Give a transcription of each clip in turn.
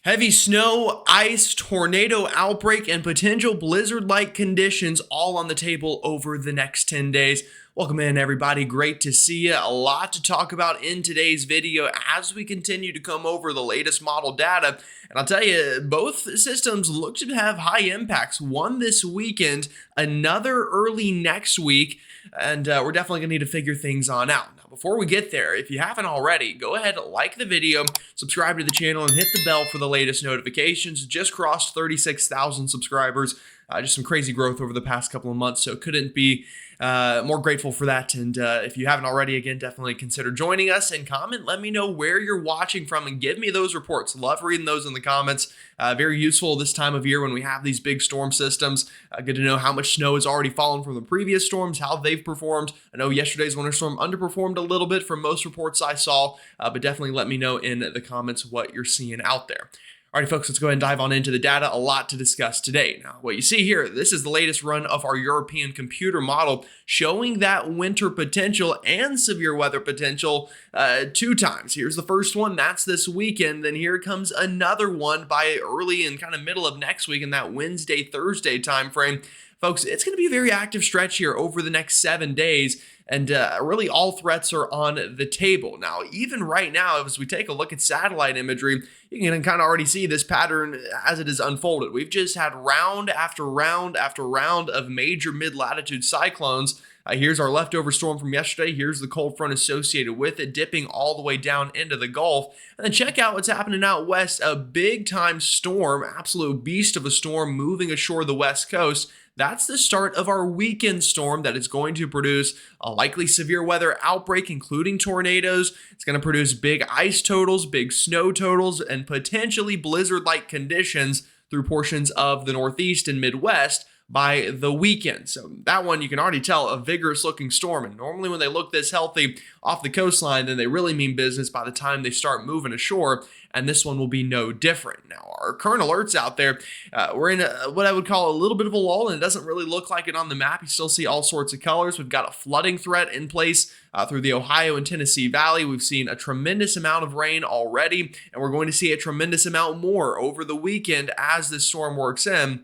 Heavy snow, ice, tornado outbreak, and potential blizzard-like conditions all on the table over the next 10 days. Welcome in, everybody. Great to see you. A lot to talk about in today's video as we continue to come over the latest model data. And I'll tell you, both systems look to have high impacts. One this weekend, another early next week, and we're definitely going to need to figure things on out. Now, before we get there, if you haven't already, go ahead, like the video, subscribe to the channel, and hit the bell for the latest notifications. Just crossed 36,000 subscribers. Just some crazy growth over the past couple of months, so couldn't be more grateful for that. And if you haven't already, again, definitely consider joining us and comment. Let me know where you're watching from and give me those reports. Love reading those in the comments. Very useful this time of year when we have these big storm systems. Good to know how much snow has already fallen from the previous storms, how they've performed. I know yesterday's winter storm underperformed a little bit from most reports I saw, but definitely let me know in the comments what you're seeing out there. Alrighty, folks, let's go ahead and dive on into the data. A lot to discuss today. Now, what you see here, this is the latest run of our European computer model showing that winter potential and severe weather potential 2 times. Here's the first one. That's this weekend. Then here comes another one by early and kind of middle of next week in that Wednesday, Thursday timeframe. Folks, it's going to be a very active stretch here over the next 7 days. And really all threats are on the table. Now, even right now, as we take a look at satellite imagery, you can kind of already see this pattern as it is unfolded. We've just had round after round after round of major mid-latitude cyclones. Here's our leftover storm from yesterday. Here's the cold front associated with it, dipping all the way down into the Gulf. And then check out what's happening out west. A big-time storm, absolute beast of a storm moving ashore the west coast. That's the start of our weekend storm that is going to produce a likely severe weather outbreak, including tornadoes. It's going to produce big ice totals, big snow totals, and potentially blizzard-like conditions through portions of the Northeast and Midwest by the weekend. So that one, you can already tell, a vigorous looking storm. And normally when they look this healthy off the coastline, then they really mean business by the time they start moving ashore. And this one will be no different. Now, our current alerts out there, we're in what I would call a little bit of a lull, and it doesn't really look like it on the map. You still see all sorts of colors. We've got a flooding threat in place through the Ohio and Tennessee Valley. We've seen a tremendous amount of rain already, and we're going to see a tremendous amount more over the weekend as this storm works in.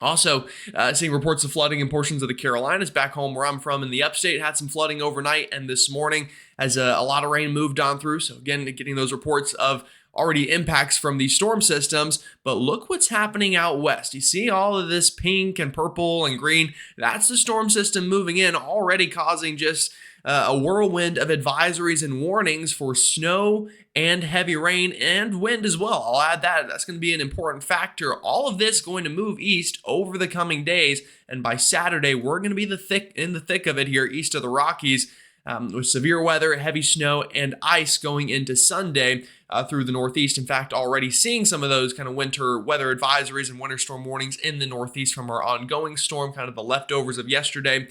Also, seeing reports of flooding in portions of the Carolinas. Back home where I'm from in the upstate, had some flooding overnight and this morning as a lot of rain moved on through. So again, getting those reports of already impacts from these storm systems. But look what's happening out west. You see all of this pink and purple and green. That's the storm system moving in, already causing just a whirlwind of advisories and warnings for snow and heavy rain and wind as well. I'll add that. That's going to be an important factor. All of this going to move east over the coming days, and by Saturday, we're going to be in the thick of it here east of the Rockies. With severe weather, heavy snow, and ice going into Sunday through the Northeast. In fact, already seeing some of those kind of winter weather advisories and winter storm warnings in the Northeast from our ongoing storm, kind of the leftovers of yesterday,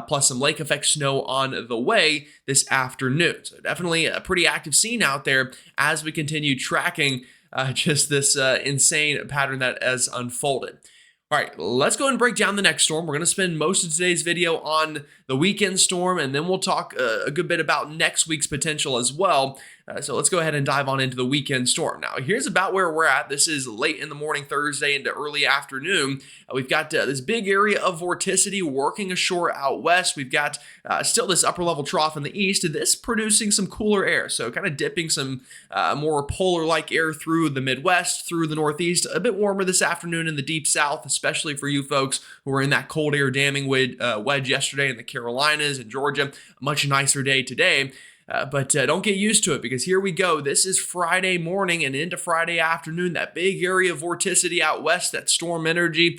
plus some lake effect snow on the way this afternoon. So definitely a pretty active scene out there as we continue tracking just this insane pattern that has unfolded. All right, let's go and break down the next storm. We're going to spend most of today's video on the weekend storm, and then we'll talk a good bit about next week's potential as well. So let's go ahead and dive on into the weekend storm. Now, here's about where we're at. This is late in the morning Thursday into early afternoon. We've got this big area of vorticity working ashore out west. We've got still this upper level trough in the east, this producing some cooler air. So kind of dipping some more polar-like air through the Midwest, through the Northeast. A bit warmer this afternoon in the deep south, especially for you folks who were in that cold air damming wedge yesterday in the Carolinas and Georgia. A much nicer day today. But don't get used to it, because here we go. This is Friday morning and into Friday afternoon. That big area of vorticity out west, that storm energy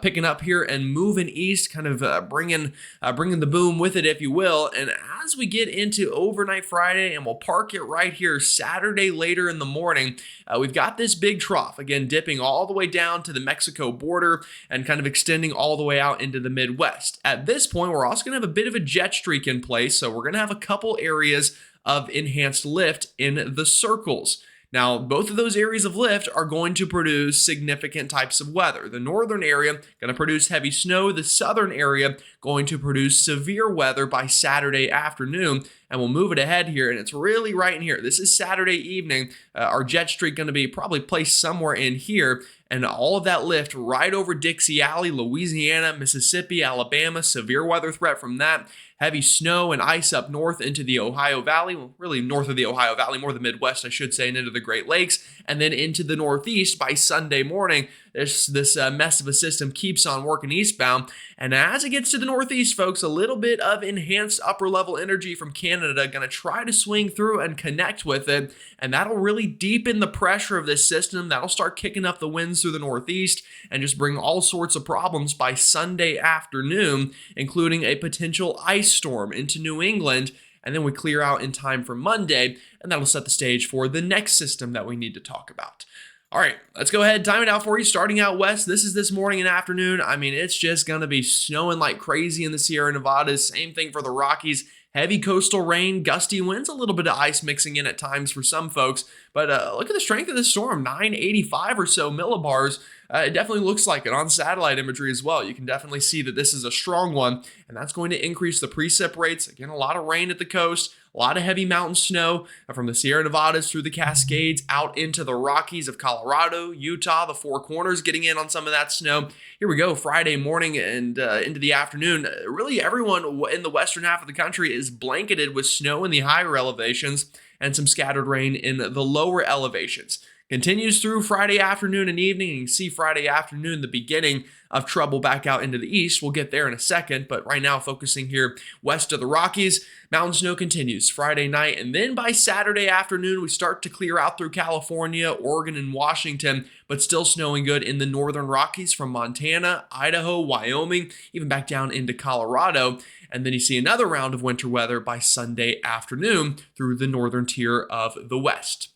picking up here and moving east, kind of bringing the boom with it, if you will. And as we get into overnight Friday, and we'll park it right here Saturday later in the morning, we've got this big trough, again, dipping all the way down to the Mexico border and kind of extending all the way out into the Midwest. At this point, we're also going to have a bit of a jet streak in place, so we're going to have a couple areas of enhanced lift in the circles. Now, both of those areas of lift are going to produce significant types of weather. The northern area going to produce heavy snow. The southern area going to produce severe weather by Saturday afternoon. and we'll move it ahead here, and it's really right in here. This is Saturday evening. Our jet streak going to be probably placed somewhere in here, and all of that lift right over Dixie Alley, Louisiana, Mississippi, Alabama. Severe weather threat from that. Heavy snow and ice up north into the Ohio Valley, well, really north of the Ohio Valley, more the Midwest, I should say, and into the Great Lakes, and then into the Northeast by Sunday morning. This mess of a system keeps on working eastbound, and as it gets to the Northeast, folks, a little bit of enhanced upper-level energy from Canada going to try to swing through and connect with it, and that'll really deepen the pressure of this system. That'll start kicking up the winds through the Northeast and just bring all sorts of problems by Sunday afternoon, including a potential ice storm into New England, and then we clear out in time for Monday, and that'll set the stage for the next system that we need to talk about. All right, let's go ahead and time it out for you. Starting out west, this is this morning and afternoon. I mean, it's just going to be snowing like crazy in the Sierra Nevadas. Same thing for the Rockies. Heavy coastal rain, gusty winds, a little bit of ice mixing in at times for some folks. But look at the strength of this storm, 985 or so millibars. It definitely looks like it on satellite imagery as well. You can definitely see that this is a strong one, and that's going to increase the precip rates. Again, a lot of rain at the coast, a lot of heavy mountain snow from the Sierra Nevadas through the Cascades out into the Rockies of Colorado, Utah, the Four Corners getting in on some of that snow. Here we go, Friday morning and into the afternoon. Really, everyone in the western half of the country is blanketed with snow in the higher elevations and some scattered rain in the lower elevations. Continues through Friday afternoon and evening. You can see Friday afternoon, the beginning of trouble back out into the east. We'll get there in a second, but right now focusing here west of the Rockies, mountain snow continues Friday night, and then by Saturday afternoon, we start to clear out through California, Oregon, and Washington, but still snowing good in the northern Rockies from Montana, Idaho, Wyoming, even back down into Colorado. And then you see another round of winter weather by Sunday afternoon through the northern tier of the West.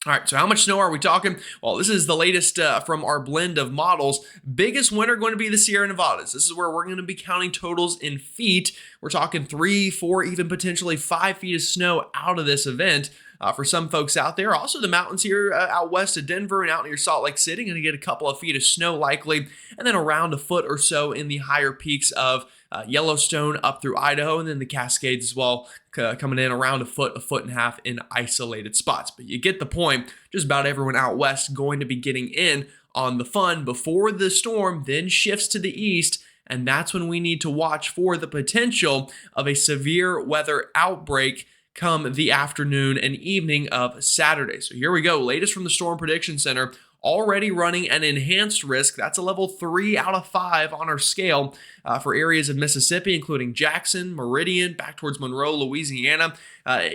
All right, so how much snow are we talking? Well, this is the latest from our blend of models. Biggest winner going to be the Sierra Nevadas. This is where we're going to be counting totals in feet. We're talking 3, 4, even potentially 5 feet of snow out of this event. For some folks out there. Also, the mountains here out west of Denver and out near Salt Lake City, going to get a couple of feet of snow likely, and then around a foot or so in the higher peaks of Yellowstone up through Idaho, and then the Cascades as well, coming in around a foot and a half in isolated spots. But you get the point. Just about everyone out west going to be getting in on the fun before the storm then shifts to the east, and that's when we need to watch for the potential of a severe weather outbreak come the afternoon and evening of Saturday. So here we go. Latest from the Storm Prediction Center. Already running an enhanced risk. That's a level 3 out of 5 on our scale for areas of Mississippi, including Jackson, Meridian, back towards Monroe, Louisiana,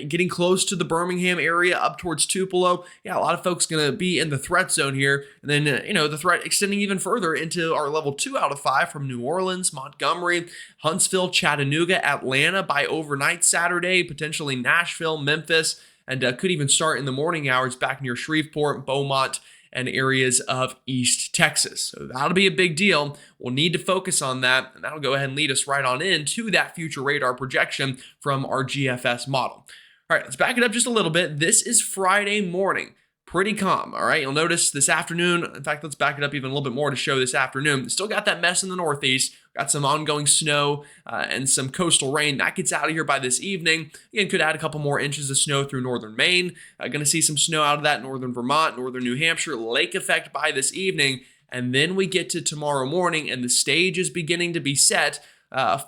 getting close to the Birmingham area, up towards Tupelo. Yeah, a lot of folks going to be in the threat zone here. And then, the threat extending even further into our level 2 out of 5 from New Orleans, Montgomery, Huntsville, Chattanooga, Atlanta by overnight Saturday, potentially Nashville, Memphis, and could even start in the morning hours back near Shreveport, Beaumont, and areas of East Texas. So that'll be a big deal. We'll need to focus on that, and that'll go ahead and lead us right on into that future radar projection from our GFS model. All right, let's back it up just a little bit. This is Friday morning. Pretty calm, all right? You'll notice this afternoon, in fact, let's back it up even a little bit more to show this afternoon. Still got that mess in the Northeast, got some ongoing snow and some coastal rain. That gets out of here by this evening. Again, could add a couple more inches of snow through northern Maine. Going to see some snow out of that northern Vermont, northern New Hampshire, lake effect by this evening. And then we get to tomorrow morning, and the stage is beginning to be set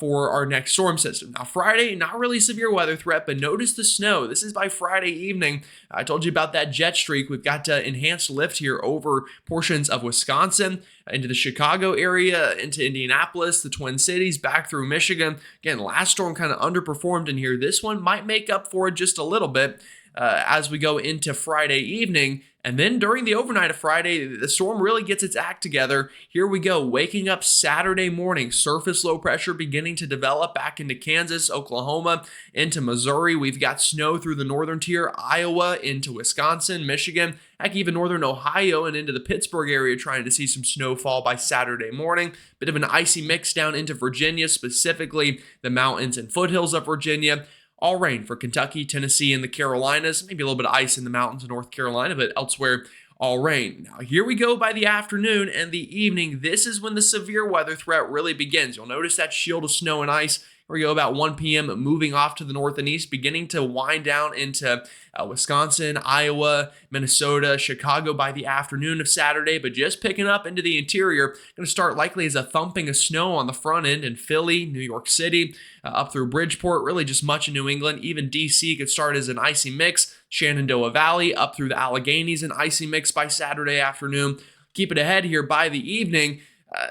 for our next storm system. Now, Friday, not really severe weather threat, but notice the snow. This is by Friday evening. I told you about that jet streak. We've got enhanced lift here over portions of Wisconsin, into the Chicago area, into Indianapolis, the Twin Cities, back through Michigan. Again, last storm kind of underperformed in here. This one might make up for it just a little bit as we go into Friday evening. And then during the overnight of Friday, the storm really gets its act together. Here we go, waking up Saturday morning, surface low pressure beginning to develop back into Kansas, Oklahoma, into Missouri. We've got snow through the northern tier, Iowa, into Wisconsin, Michigan, heck, even northern Ohio and into the Pittsburgh area, trying to see some snowfall by Saturday morning. Bit of an icy mix down into Virginia, specifically the mountains and foothills of Virginia. All rain for Kentucky, Tennessee, and the Carolinas. Maybe a little bit of ice in the mountains of North Carolina, but elsewhere, all rain. Now, here we go by the afternoon and the evening. This is when the severe weather threat really begins. You'll notice that shield of snow and ice we go about 1 p.m., moving off to the north and east, beginning to wind down into Wisconsin, Iowa, Minnesota, Chicago by the afternoon of Saturday, but just picking up into the interior. Going to start likely as a thumping of snow on the front end in Philly, New York City, up through Bridgeport, really just much of New England. Even DC could start as an icy mix. Shenandoah Valley up through the Alleghenies, an icy mix by Saturday afternoon. Keep it ahead here by the evening.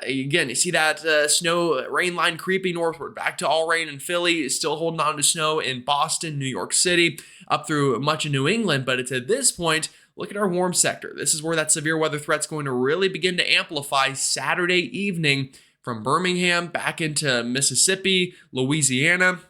Again, you see that snow rain line creeping northward, back to all rain in Philly, still holding on to snow in Boston, New York City, up through much of New England. But it's at this point, look at our warm sector. This is where that severe weather threat's going to really begin to amplify Saturday evening from Birmingham back into Mississippi, Louisiana,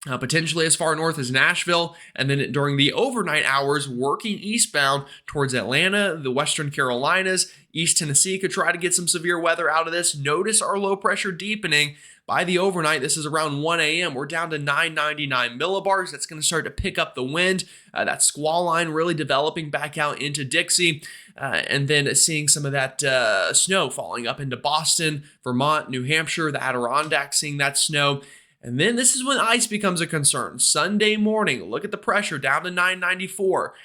potentially as far north as Nashville, and then during the overnight hours, working eastbound towards Atlanta, the Western Carolinas, East Tennessee could try to get some severe weather out of this. Notice our low pressure deepening. By the overnight, this is around 1 a.m., we're down to 999 millibars. That's going to start to pick up the wind. That squall line really developing back out into Dixie, and then seeing some of that snow falling up into Boston, Vermont, New Hampshire, the Adirondacks, seeing that snow. And then this is when ice becomes a concern. Sunday morning, look at the pressure down to 994.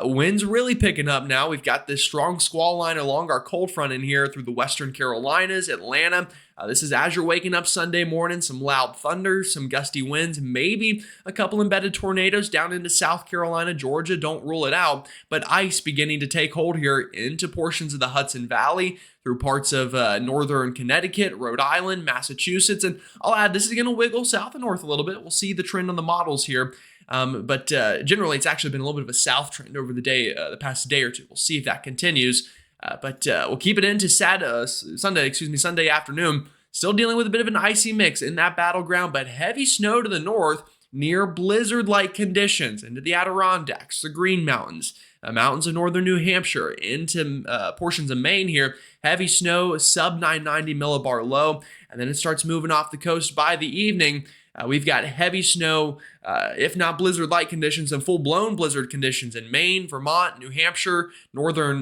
Winds really picking up now. We've got this strong squall line along our cold front in here through the Western Carolinas, Atlanta. This is as you're waking up Sunday morning, some loud thunder, some gusty winds, maybe a couple embedded tornadoes down into South Carolina, Georgia. Don't rule it out. But ice beginning to take hold here into portions of the Hudson Valley, through parts of northern Connecticut, Rhode Island, Massachusetts. And I'll add, this is going to wiggle south and north a little bit. We'll see the trend on the models here. But generally, it's actually been a little bit of a south trend over the past day or two. We'll see if that continues. But we'll keep it into Sunday afternoon. Still dealing with a bit of an icy mix in that battleground, but heavy snow to the north near blizzard-like conditions into the Adirondacks, the Green Mountains, mountains of northern New Hampshire, into portions of Maine here. Heavy snow, sub 990 millibar low, and then it starts moving off the coast by the evening. We've got heavy snow, if not blizzard-like conditions, and full-blown blizzard conditions in Maine, Vermont, New Hampshire, northern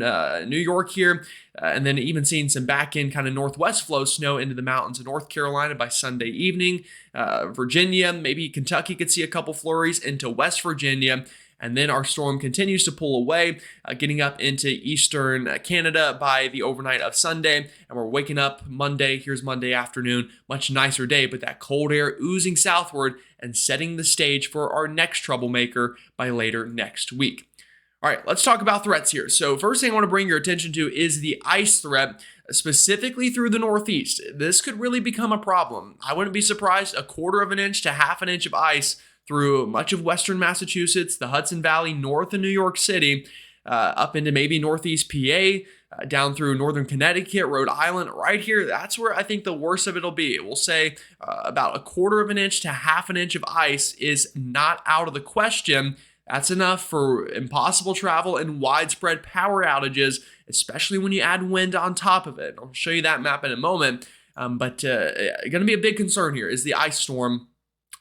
New York here, and then even seeing some back-end kind of northwest flow snow into the mountains of North Carolina by Sunday evening. Virginia, maybe Kentucky could see a couple flurries into West Virginia. And then our storm continues to pull away, getting up into eastern Canada by the overnight of Sunday. And we're waking up Monday. Here's Monday afternoon. Much nicer day, but that cold air oozing southward and setting the stage for our next troublemaker by later next week. All right, let's talk about threats here. So first thing I want to bring your attention to is the ice threat, specifically through the Northeast. This could really become a problem. I wouldn't be surprised, 1/4 of an inch to 1/2 inch of ice through much of western Massachusetts, the Hudson Valley, north of New York City, up into maybe northeast PA, down through northern Connecticut, Rhode Island, right here. That's where I think the worst of it'll be. We'll say about 1/4 of an inch to 1/2 an inch of ice is not out of the question. That's enough for impossible travel and widespread power outages, especially when you add wind on top of it. I'll show you that map in a moment. But going to be a big concern here is the ice storm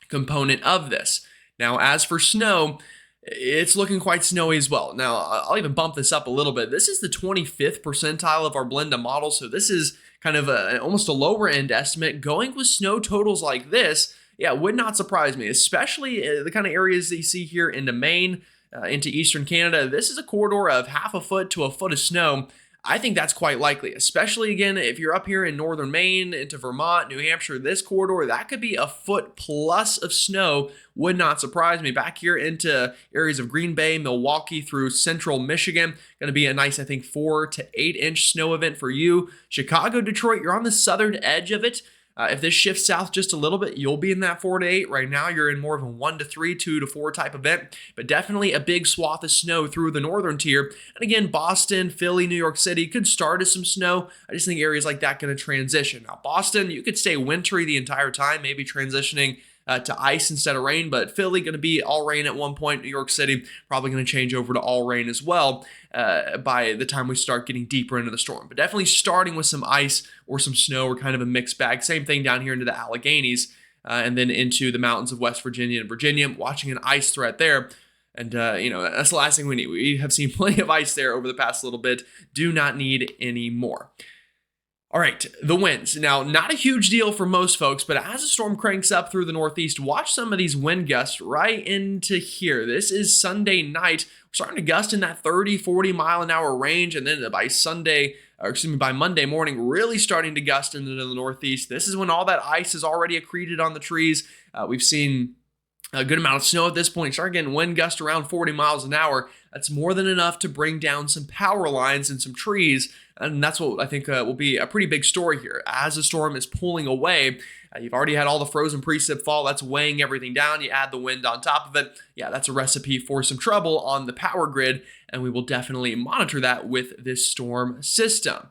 component of this. Now, as for snow, it's looking quite snowy as well. Now, I'll even bump this up a little bit. This is the 25th percentile of our Blenda model, so this is kind of almost a lower end estimate. Going with snow totals like this, yeah, would not surprise me, especially the kind of areas that you see here into Maine, into eastern Canada. This is a corridor of 1/2 foot to 1 foot of snow. I think that's quite likely, especially, again, if you're up here in northern Maine, into Vermont, New Hampshire, this corridor, that could be 1 foot plus of snow. Would not surprise me. Back here into areas of Green Bay, Milwaukee, through central Michigan, going to be a nice, I think, 4 to 8 inch snow event for you. Chicago, Detroit, you're on the southern edge of it. If this shifts south just a little bit, you'll be in that 4 to 8. Right now, you're in more of a 1 to 3, 2 to 4 type event, but definitely a big swath of snow through the northern tier. And again, Boston, Philly, New York City could start as some snow. I just think areas like that going to transition. Now, Boston, you could stay wintry the entire time, maybe transitioning to ice instead of rain, but Philly going to be all rain at one point. New York City probably going to change over to all rain as well by the time we start getting deeper into the storm. But definitely starting with some ice or some snow or kind of a mixed bag. Same thing down here into the Alleghenies and then into the mountains of West Virginia and Virginia, watching an ice threat there. And, that's the last thing we need. We have seen plenty of ice there over the past little bit. Do not need any more. All right, the winds. Now, not a huge deal for most folks, but as the storm cranks up through the northeast, watch some of these wind gusts right into here. This is Sunday night. We're starting to gust in that 30, 40 mile an hour range, and then by Monday morning, really starting to gust into the northeast. This is when all that ice is already accreted on the trees. We've seen a good amount of snow at this point. Start getting wind gusts around 40 miles an hour. That's more than enough to bring down some power lines and some trees. And that's what I think will be a pretty big story here. As the storm is pulling away, you've already had all the frozen precip fall. That's weighing everything down. You add the wind on top of it. Yeah, that's a recipe for some trouble on the power grid. And we will definitely monitor that with this storm system.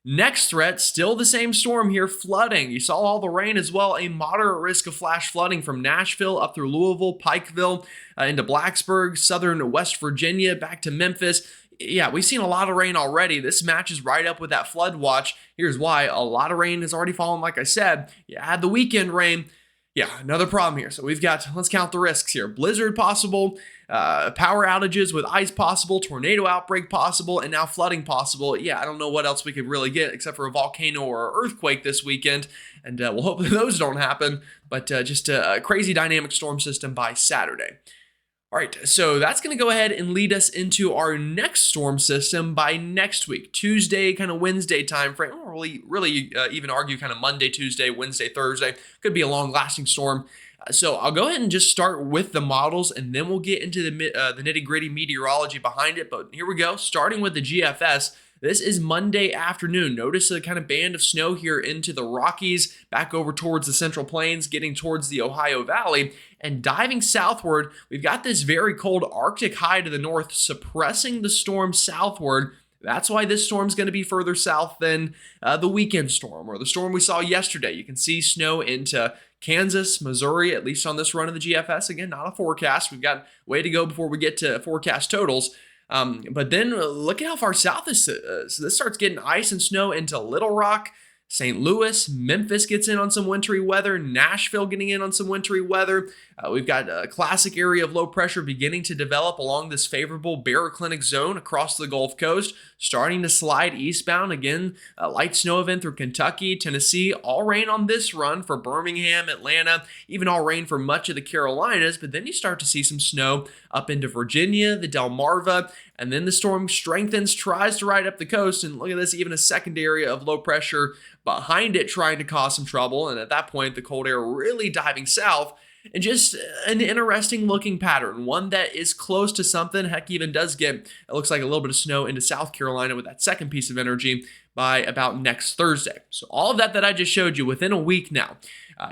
Next threat, still the same storm here, flooding. You saw all the rain as well, a moderate risk of flash flooding from Nashville up through Louisville, Pikeville, into Blacksburg, southern West Virginia, back to Memphis. Yeah, we've seen a lot of rain already. This matches right up with that flood watch. Here's why. A lot of rain has already fallen, like I said. You add the weekend rain. Yeah, another problem here. So we've got, let's count the risks here. Blizzard possible, power outages with ice possible, tornado outbreak possible, and now flooding possible. Yeah, I don't know what else we could really get except for a volcano or earthquake this weekend. And we'll hope that those don't happen. But just a crazy dynamic storm system by Saturday. All right, so that's going to go ahead and lead us into our next storm system by next week, Tuesday, kind of Wednesday time frame. Or really even argue kind of Monday, Tuesday, Wednesday, Thursday. Could be a long-lasting storm. So I'll go ahead and just start with the models, and then we'll get into the nitty-gritty meteorology behind it. But here we go, starting with the GFS. This is Monday afternoon. Notice a kind of band of snow here into the Rockies, back over towards the Central Plains, getting towards the Ohio Valley, and diving southward. We've got this very cold Arctic high to the north, suppressing the storm southward. That's why this storm's going to be further south than the weekend storm, or the storm we saw yesterday. You can see snow into Kansas, Missouri, at least on this run of the GFS. Again, not a forecast. We've got way to go before we get to forecast totals. But then look at how far south this is. So this starts getting ice and snow into Little Rock, St. Louis, Memphis gets in on some wintry weather, Nashville getting in on some wintry weather. We've got a classic area of low pressure beginning to develop along this favorable baroclinic zone across the Gulf Coast, starting to slide eastbound. Again, a light snow event through Kentucky, Tennessee, all rain on this run for Birmingham, Atlanta, even all rain for much of the Carolinas. But then you start to see some snow up into Virginia, the Delmarva, and then the storm strengthens, tries to ride up the coast. And look at this, even a second area of low pressure behind it trying to cause some trouble. And at that point, the cold air really diving south. And just an interesting looking pattern, one that is close to something. Heck, even does get, it looks like a little bit of snow into South Carolina with that second piece of energy by about next Thursday. So all of that I just showed you within a week now.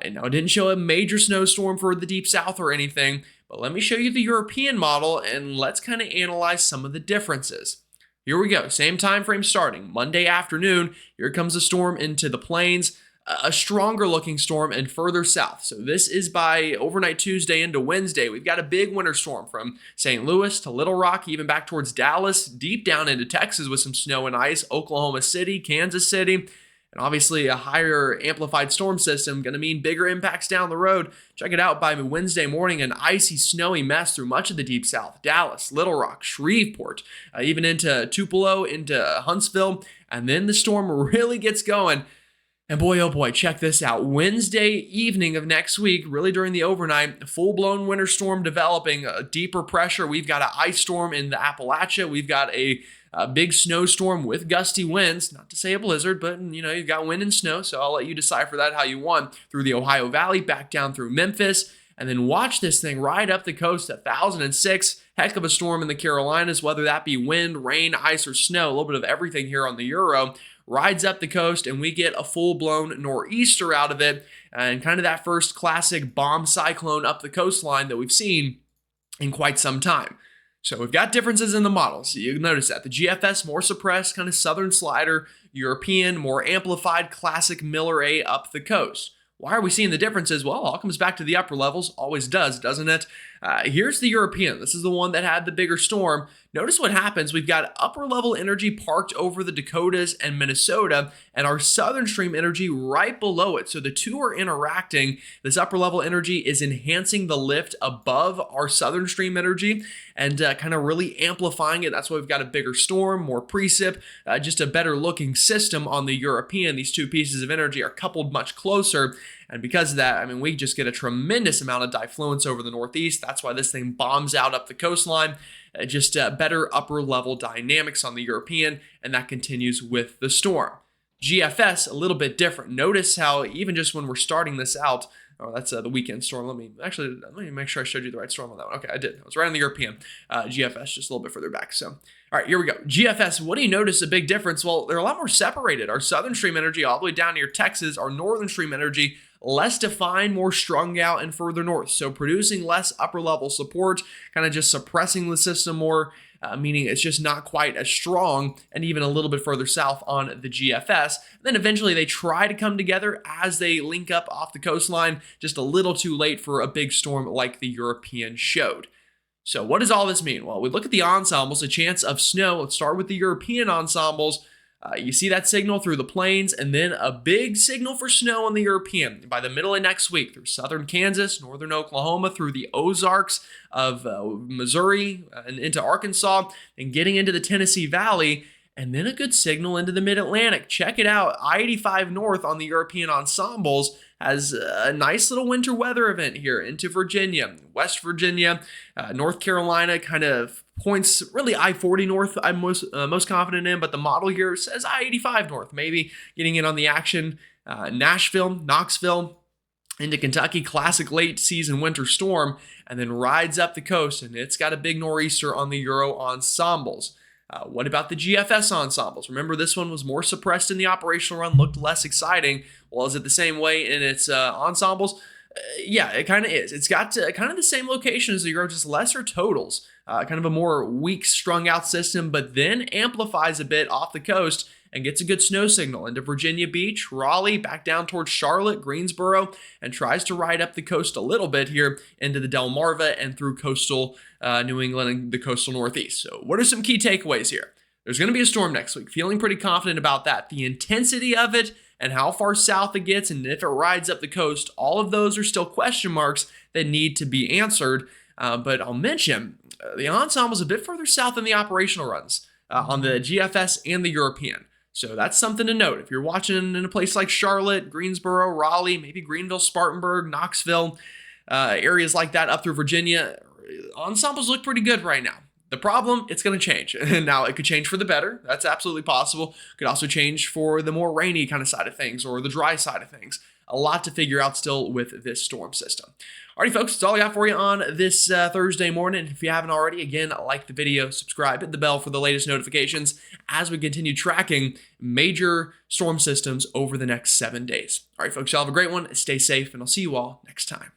And now it didn't show a major snowstorm for the deep south or anything, but let me show you the European model and let's kind of analyze some of the differences. Here we go, same time frame starting Monday afternoon. Here comes a storm into the plains. A stronger looking storm and further south. So this is by overnight Tuesday into Wednesday. We've got a big winter storm from St. Louis to Little Rock, even back towards Dallas, deep down into Texas with some snow and ice, Oklahoma City, Kansas City, and obviously a higher amplified storm system going to mean bigger impacts down the road. Check it out by Wednesday morning, an icy, snowy mess through much of the deep south, Dallas, Little Rock, Shreveport, even into Tupelo, into Huntsville, and then the storm really gets going. And boy, oh boy, check this out. Wednesday evening of next week, really during the overnight, full-blown winter storm developing, a deeper pressure. We've got an ice storm in the Appalachia. We've got a big snowstorm with gusty winds. Not to say a blizzard, but you've got wind and snow, so I'll let you decipher that how you want. Through the Ohio Valley, back down through Memphis, and then watch this thing ride up the coast, 1,006. Heck of a storm in the Carolinas, whether that be wind, rain, ice, or snow. A little bit of everything here on the Euro. Rides up the coast, and we get a full-blown nor'easter out of it, and kind of that first classic bomb cyclone up the coastline that we've seen in quite some time. So we've got differences in the models. You notice that. The GFS, more suppressed, kind of southern slider. European, more amplified, classic Miller A up the coast. Why are we seeing the differences? Well, it all comes back to the upper levels. Always does, doesn't it? Here's the European. This is the one that had the bigger storm. Notice what happens. We've got upper level energy parked over the Dakotas and Minnesota, and our southern stream energy right below it. So the two are interacting. This upper level energy is enhancing the lift above our southern stream energy and kind of really amplifying it. That's why we've got a bigger storm, more precip, just a better looking system on the European. These two pieces of energy are coupled much closer. And because of that, I mean, we just get a tremendous amount of diffluence over the Northeast. That's why this thing bombs out up the coastline. Just better upper level dynamics on the European, and that continues with the storm. GFS, a little bit different. Notice how even just when we're starting this out, oh, that's the weekend storm. Let me make sure I showed you the right storm on that one. Okay, I did. I was right on the European. GFS, just a little bit further back. So, all right, here we go. GFS, what do you notice a big difference? Well, they're a lot more separated. Our southern stream energy all the way down near Texas, our northern stream energy less defined, more strung out, and further north. So producing less upper level support, kind of just suppressing the system more, meaning it's just not quite as strong, and even a little bit further south on the GFS. And then eventually they try to come together as they link up off the coastline, just a little too late for a big storm like the European showed. So what does all this mean? Well, we look at the ensembles, a chance of snow. Let's start with the European ensembles. You see that signal through the plains, and then a big signal for snow on the European by the middle of next week through southern Kansas, northern Oklahoma, through the Ozarks of Missouri and into Arkansas, and getting into the Tennessee Valley, and then a good signal into the mid-Atlantic. Check it out. I-85 north on the European ensembles has a nice little winter weather event here into Virginia, West Virginia, North Carolina, kind of points really I-40 north I'm most confident in, but the model here says I-85 north, maybe getting in on the action. Nashville, Knoxville, into Kentucky, classic late season winter storm, and then rides up the coast, and it's got a big nor'easter on the Euro ensembles. What about the GFS ensembles? Remember, this one was more suppressed in the operational run, looked less exciting. Well, is it the same way in its ensembles? Yeah, it kind of is. It's got kind of the same location as the Euro, just lesser totals. Kind of a more weak strung out system, but then amplifies a bit off the coast and gets a good snow signal into Virginia Beach, Raleigh, back down towards Charlotte, Greensboro, and tries to ride up the coast a little bit here into the Delmarva and through coastal New England and the coastal Northeast. So what are some key takeaways here? There's going to be a storm next week. Feeling pretty confident about that. The intensity of it and how far south it gets and if it rides up the coast, all of those are still question marks that need to be answered. But I'll mention the ensemble is a bit further south than the operational runs on the GFS and the European. So that's something to note. If you're watching in a place like Charlotte, Greensboro, Raleigh, maybe Greenville, Spartanburg, Knoxville, areas like that up through Virginia, ensembles look pretty good right now. The problem, it's going to change. Now, it could change for the better. That's absolutely possible. It could also change for the more rainy kind of side of things or the dry side of things. A lot to figure out still with this storm system. Alrighty, folks, that's all I got for you on this Thursday morning. If you haven't already, again, like the video, subscribe, hit the bell for the latest notifications as we continue tracking major storm systems over the next 7 days. All right, folks, y'all have a great one. Stay safe, and I'll see you all next time.